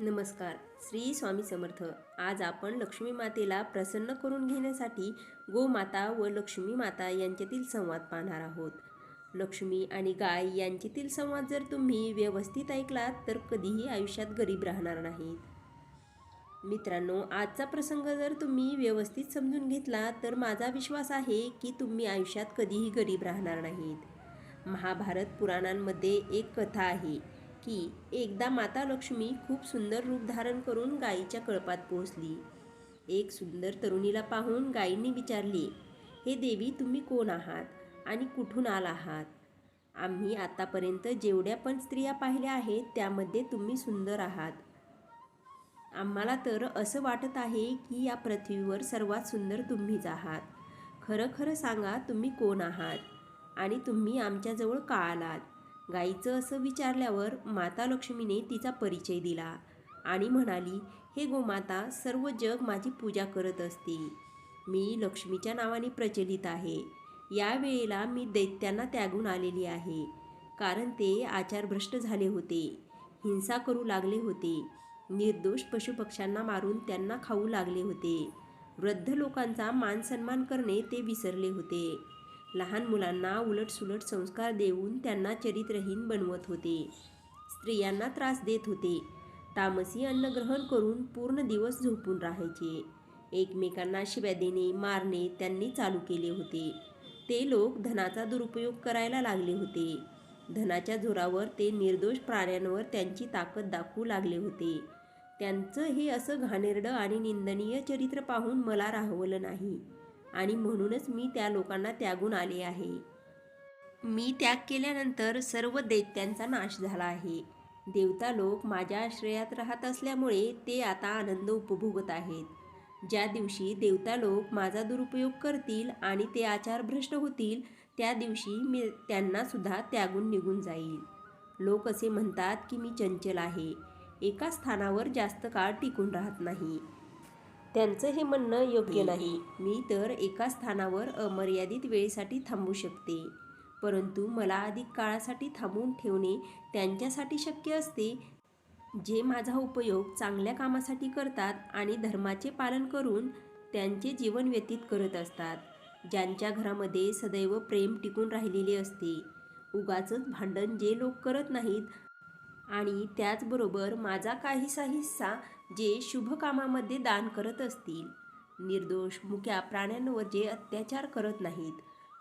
नमस्कार. श्री स्वामी समर्थ. आज आपण लक्ष्मी मातेला प्रसन्न करून घेण्यासाठी गोमाता व लक्ष्मी माता यांच्यातील संवाद पाहणार आहोत. लक्ष्मी आणि गाय यांच्यातील संवाद जर तुम्ही व्यवस्थित ऐकलात तर कधीही आयुष्यात गरीब राहणार नाहीत. मित्रांनो, आजचा प्रसंग जर तुम्ही व्यवस्थित समजून घेतला तर माझा विश्वास आहे की तुम्ही आयुष्यात कधीही गरीब राहणार नाहीत. महाभारत पुराणांमध्ये एक कथा आहे की एकदा माता लक्ष्मी खूप सुंदर रूप धारण करून गायीच्या कळपात पोहोचली. एक सुंदर तरुणीला पाहून गायींनी विचारले, हे देवी, तुम्ही कोण आहात आणि कुठून आला आहात? आम्ही आतापर्यंत जेवढ्या पण स्त्रिया पाहिल्या आहेत त्यामध्ये तुम्ही सुंदर आहात. आम्हाला तर असं वाटत आहे की या पृथ्वीवर सर्वात सुंदर तुम्हीच आहात. खरं खरं सांगा, तुम्ही कोण आहात आणि तुम्ही आमच्याजवळ का आलात? गाईचं असं विचारल्यावर माता लक्ष्मीने तिचा परिचय दिला आणि म्हणाली, हे गोमाता, सर्व जग माझी पूजा करत असते. मी लक्ष्मीच्या नावाने प्रचलित आहे. या वेळेला मी दैत्यांना त्यागून आलेली आहे, कारण ते आचारभ्रष्ट झाले होते, हिंसा करू लागले होते, निर्दोष पशुपक्ष्यांना मारून त्यांना खाऊ लागले होते, वृद्ध लोकांचा मानसन्मान करणे ते विसरले होते, लहान मुलांना उलटसुलट संस्कार देऊन त्यांना चरित्रहीन बनवत होते, स्त्रियांना त्रास देत होते, तामसी अन्न ग्रहण करून पूर्ण दिवस झोपून राहायचे, एकमेकांना शिव्या देणे मारणे त्यांनी चालू केले होते. ते लोक धनाचा दुरुपयोग करायला लागले होते. धनाच्या जोरावर ते निर्दोष प्राण्यांवर त्यांची ताकद दाखवू लागले होते. त्यांचं हे असं घाणेरडं आणि निंदनीय चरित्र पाहून मला राहवलं नाही आणि म्हणूनच मी त्या लोकांना त्यागून आले आहे. मी त्याग केल्यानंतर सर्व दैत्यांचा नाश झाला आहे. देवता लोक माझ्या आश्रयात राहत असल्यामुळे ते आता आनंद उपभोगत आहेत. ज्या दिवशी देवता लोक माझा दुरुपयोग करतील आणि ते आचारभ्रष्ट होतील त्या दिवशी मी त्यांना सुद्धा त्यागून निघून जाईल. लोक असे म्हणतात की मी चंचल आहे, एका स्थानावर जास्त काळ टिकून राहत नाही. त्यांचं हे म्हणणं योग्य नाही. मी तर एका स्थानावर अमर्यादित वेळेसाठी थांबू शकते, परंतु मला अधिक काळासाठी थांबवून ठेवणे त्यांच्यासाठी शक्य असते जे माझा उपयोग चांगल्या कामासाठी करतात आणि धर्माचे पालन करून त्यांचे जीवन व्यतीत करत असतात, ज्यांच्या घरामध्ये सदैव प्रेम टिकून राहिलेले असते. उगाचच भांडण जे लोक करत नाहीत आणि त्याचबरोबर माझा काहीसा हिस्सा जे शुभ कामामध्ये दान करत असतील, निर्दोष मुक्या प्राण्यांवर जे अत्याचार करत नाहीत,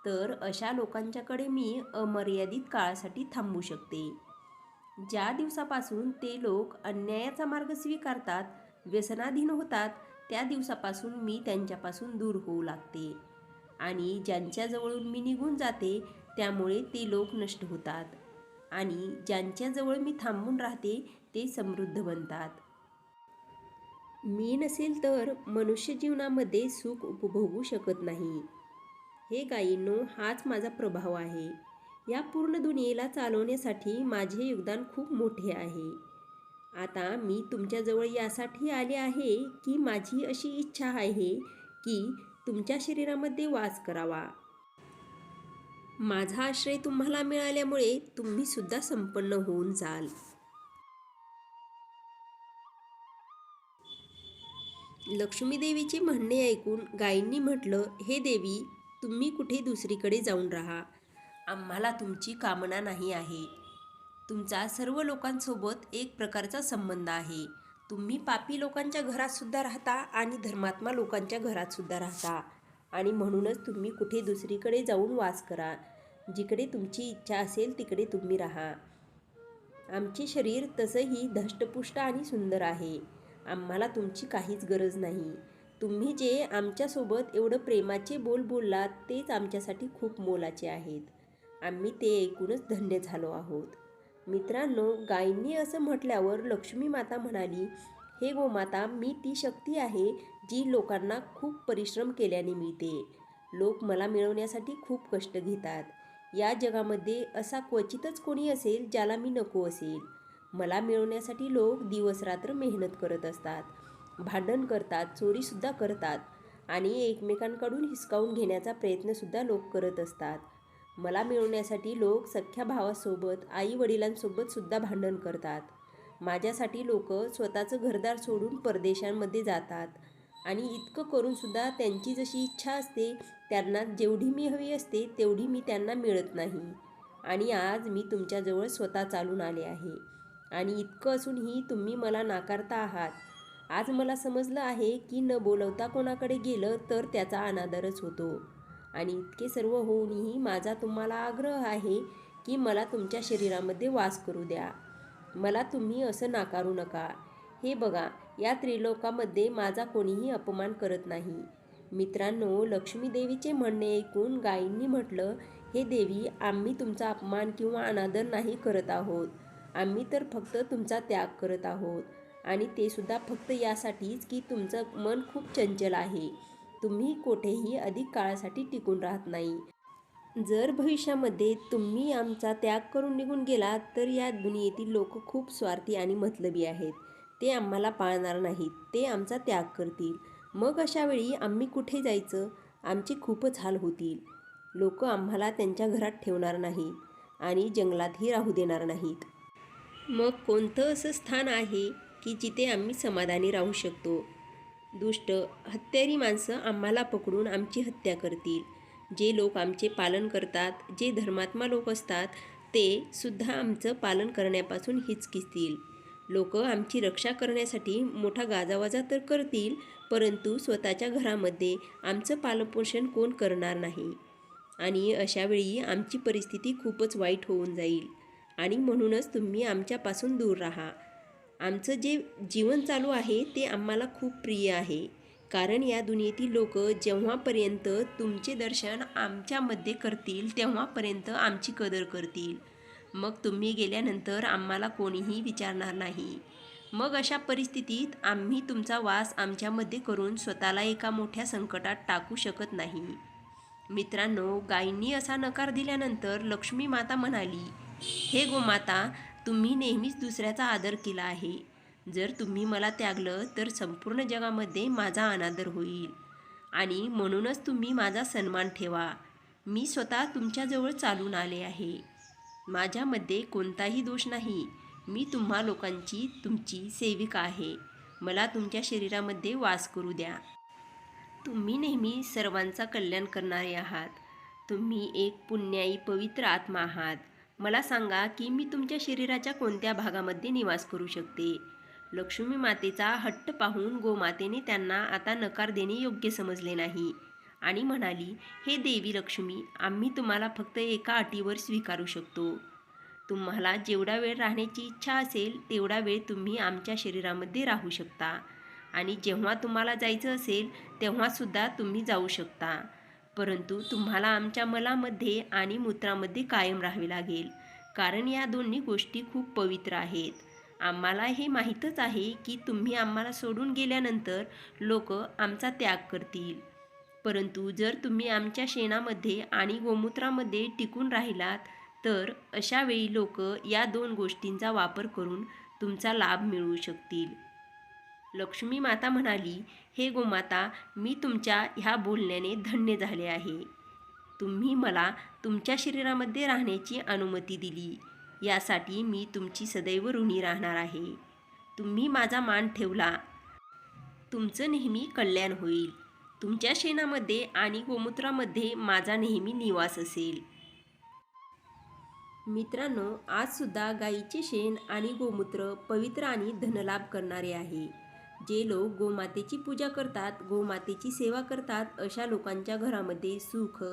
तर अशा लोकांच्याकडे मी अमर्यादित काळासाठी थांबू शकते. ज्या दिवसापासून ते लोक अन्यायाचा मार्ग स्वीकारतात, व्यसनाधीन होतात, त्या दिवसापासून मी त्यांच्यापासून दूर होऊ लागते आणि ज्यांच्याजवळून मी निघून जाते त्यामुळे ते लोक नष्ट होतात आणि ज्यांच्याजवळ मी थांबून राहते ते समृद्ध बनतात. मी नसेल तर मनुष्य जीवनामध्ये सुख उपभोगू शकत नाही. हे गायींनो, हाच माझा प्रभाव आहे. या पूर्ण दुनियेला चालवण्यासाठी माझे योगदान खूप मोठे आहे. आता मी तुमच्याजवळ यासाठी आले आहे की माझी अशी इच्छा आहे की तुमच्या शरीरामध्ये वास करावा. माझा आश्रय तुम्हाला मिळाल्यामुळे तुम्ही सुद्धा संपन्न होऊन जाल. लक्ष्मी देवीचे म्हणणे ऐकून गायींनी म्हटलं, हे देवी, तुम्ही कुठे दुसरीकडे जाऊन राहा. आम्हाला तुमची कामना नाही आहे. तुमचा सर्व लोकांसोबत एक प्रकारचा संबंध आहे. तुम्ही पापी लोकांच्या घरात सुद्धा राहता आणि धर्मात्मा लोकांच्या घरात सुद्धा राहता आणि म्हणूनच तुम्ही कुठे दुसरीकडे जाऊन वास करा. जिकडे तुमची इच्छा असेल तिकडे तुम्ही राहा. आमचे शरीर तसंही धष्टपुष्ट आणि सुंदर आहे. आम्हाला तुमची काहीच गरज नाही. तुम्ही जे आमच्यासोबत एवढं प्रेमाचे बोल बोललात तेच आमच्यासाठी खूप मोलाचे आहेत. आम्ही ते ऐकूनच धन्य झालो आहोत. मित्रांनो, गायींनी असं म्हटल्यावर लक्ष्मी माता म्हणाली, हे गोमाता, मी ती शक्ती आहे जी लोकांना खूप परिश्रम केल्याने मिळते. लोक मला मिळवण्यासाठी खूप कष्ट घेतात. या जगामध्ये असा क्वचितच कोणी असेल ज्याला मी नको असेल. मला मिळवण्यासाठी लोक दिवसरात्र मेहनत करत असतात, भांडण करतात, चोरीसुद्धा करतात आणि एकमेकांकडून हिसकावून घेण्याचा प्रयत्नसुद्धा लोक करत असतात. मला मिळवण्यासाठी लोक सख्ख्या भावासोबत, आई वडिलांसोबत सुद्धा भांडण करतात. माझ्यासाठी लोक स्वतःचं घरदार सोडून परदेशांमध्ये जातात आणि इतकं करूनसुद्धा त्यांची जशी इच्छा असते त्यांना जेवढी मी हवी असते तेवढी मी त्यांना मिळत नाही. आणि आज मी तुमच्याजवळ स्वतः चालून आले आहे आणि इतकं असूनही तुम्ही मला नाकारता आहात. आज मला समजलं आहे की न बोलवता कोणाकडे गेलं तर त्याचा अनादरच होतो. आणि इतके सर्व होऊनही माझा तुम्हाला आग्रह आहे की मला तुमच्या शरीरामध्ये वास करू द्या. मला तुम्ही असं नाकारू नका. हे बघा, या त्रिलोकामध्ये माझा कोणीही अपमान करत नाही. मित्रांनो, लक्ष्मी देवीचे म्हणणे ऐकून गायींनी म्हटलं, हे देवी, आम्ही तुमचा अपमान किंवा अनादर नाही करत आहोत. आम्ही तर फक्त तुमचा त्याग करत आहोत. आणि ते सुद्धा फक्त यासाठीच की तुमचं मन खूप चंचल आहे. तुम्ही कोठेही अधिक काळासाठी टिकून राहत नाही. जर भविष्यामध्ये तुम्ही आमचा त्याग करून निघून गेलात तर या दुनियेतील लोक खूप स्वार्थी आणि मतलबी आहेत. ते आम्हाला पाळणार नाहीत. ते आमचा त्याग करतील. मग अशा वेळी आम्ही कुठे जायचं? आमचे खूपच हाल होतील. लोक आम्हाला त्यांच्या घरात ठेवणार नाहीत आणि जंगलातही राहू देणार नाहीत. मग कोणतं असं स्थान आहे की जिथे आम्ही समाधानी राहू शकतो? दुष्ट, हत्यारी माणसं आम्हाला पकडून आमची हत्या करतील. जे लोक आमचे पालन करतात, जे धर्मात्मा लोक असतात, ते सुद्धा आमचं पालन करण्यापासून हिचकिचतील. लोक आमची रक्षा करण्यासाठी मोठा गाजावाजा तर करतील, परंतु स्वतःच्या घरामध्ये आमचं पालनपोषण कोण करणार नाही. आणि अशावेळी आमची परिस्थिती खूपच वाईट होऊन जाईल. आणि म्हणूनच तुम्ही आमच्यापासून दूर राहा. आमचं जे जीवन चालू आहे ते आम्हाला खूप प्रिय आहे. कारण या दुनियेतील लोक जेव्हापर्यंत तुमचे दर्शन आमच्यामध्ये करतील तेव्हापर्यंत आमची कदर करतील. मग तुम्ही गेल्यानंतर आम्हाला कोणीही विचारणार नाही. मग अशा परिस्थितीत आम्ही तुमचा वास आमच्यामध्ये करून स्वतःला एका मोठ्या संकटात टाकू शकत नाही. मित्रांनो, गायींनी असा नकार दिल्यानंतर लक्ष्मी माता म्हणाली, हे गोमाता, तुम्ही नेहमीच दुसऱ्याचा आदर केला आहे. जर तुम्ही मला त्यागलं तर संपूर्ण जगामध्ये माझा अनादर होईल. आणि म्हणूनच तुम्ही माझा सन्मान ठेवा. मी स्वतः तुमच्याजवळ चालून आले आहे. माझ्यामध्ये कोणताही दोष नाही. मी तुम्हा लोकांची तुमची सेविका आहे. मला तुमच्या शरीरामध्ये वास करू द्या. तुम्ही नेहमी सर्वांचा कल्याण करणारे आहात. तुम्ही एक पुण्याई पवित्र आत्मा आहात. मला सांगा की मी तुमच्या शरीराच्या कोणत्या भागामध्ये निवास करू शकते? लक्ष्मी मातेचा हट्ट पाहून गोमातेने त्यांना आता नकार देणे योग्य समजले नाही आणि म्हणाली, हे देवी लक्ष्मी, आम्ही तुम्हाला फक्त एका अटीवर स्वीकारू शकतो. तुम्हाला जेवढा वेळ राहण्याची इच्छा असेल तेवढा वेळ तुम्ही आमच्या शरीरामध्ये राहू शकता. आणि जेव्हा तुम्हाला जायचं असेल तेव्हासुद्धा तुम्ही जाऊ शकता. परंतु तुम्हाला आमच्या मलामध्ये आणि मूत्रामध्ये कायम राहावे लागेल. कारण या दोन्ही गोष्टी खूप पवित्र आहेत. आम्हाला हे माहीतच आहे की तुम्ही आम्हाला सोडून गेल्यानंतर लोक आमचा त्याग करतील. परंतु जर तुम्ही आमच्या शेणामध्ये आणि गोमूत्रामध्ये टिकून राहिलात तर अशा वेळी लोक या दोन गोष्टींचा वापर करून तुमचा लाभ मिळवू शकतील. लक्ष्मी माता म्हणाली, हे गोमाता, मी तुमच्या ह्या बोलण्याने धन्य झाले आहे. तुम्ही मला तुमच्या शरीरामध्ये राहण्याची अनुमती दिली. यासाठी मी तुमची सदैव ऋणी राहणार आहे. तुम्ही माझा मान ठेवला. तुमचं नेहमी कल्याण होईल. तुमच्या शेणामध्ये आणि गोमूत्रामध्ये माझा नेहमी निवास असेल. मित्रांनो, आजसुद्धा गायीचे शेण आणि गोमूत्र पवित्र आणि धनलाभ करणारे आहे. जे लोक गोमातेची पूजा करतात, गोमातेची सेवा करतात, अशा लोकांच्या घरामध्ये सुख,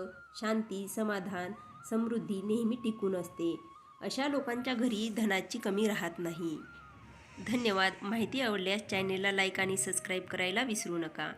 शांती, समाधान, समृद्धी नेहमी टिकून असते. अशा लोकांच्या घरी धनाची कमी राहत नाही. धन्यवाद. माहिती आवडल्यास चॅनेलला लाईक आणि सबस्क्राईब करायला विसरू नका.